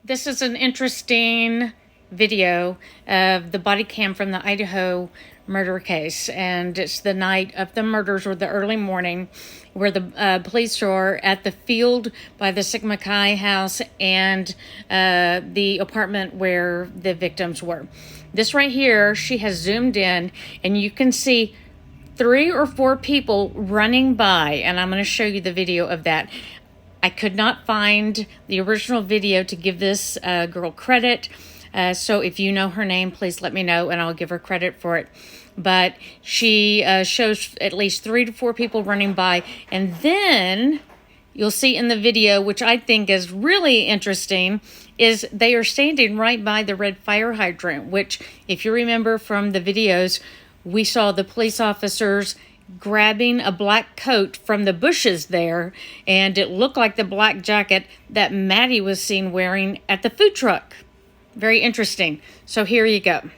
This is an interesting video of the body cam from the Idaho murder case, and it's the night of the murders or the early morning, where the police are at the field by the Sigma Chi house and the apartment where the victims were. This right here, she has zoomed in, and you can see 3 or 4 people running by, and I'm going to show you the video of that. I could not find the original video to give this girl credit. So if you know her name, please let me know and I'll give her credit for it. But she shows at least 3 to 4 people running by. And then you'll see in the video, which I think is really interesting, is they are standing right by the red fire hydrant, which, if you remember from the videos, we saw the police officers grabbing a black coat from the bushes there, and it looked like the black jacket that Maddie was seen wearing at the food truck. Very interesting. So here you go.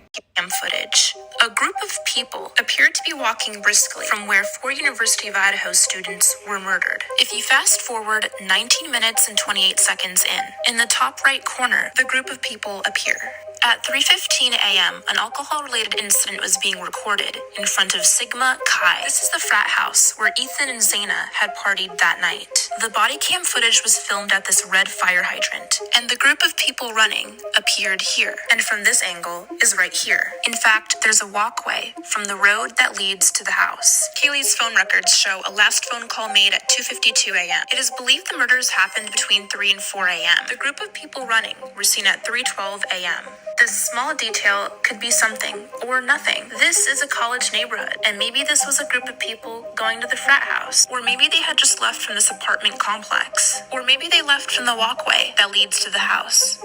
Footage. A group of people appeared to be walking briskly from where 4 University of Idaho students were murdered. If you fast forward 19 minutes and 28 seconds in the top right corner, the group of people appear. At 3:15 a.m., an alcohol-related incident was being recorded in front of Sigma Chi. This is the frat house where Ethan and Zaina had partied that night. The body cam footage was filmed at this red fire hydrant, and the group of people running appeared here, and from this angle is right here. In fact, there's a walkway from the road that leads to the house. Kaylee's phone records show a last phone call made at 2:52 a.m. It is believed the murders happened between 3 and 4 a.m. The group of people running were seen at 3:12 a.m. This small detail could be something or nothing. This is a college neighborhood, and maybe this was a group of people going to the frat house, or maybe they had just left from this apartment complex, or maybe they left from the walkway that leads to the house.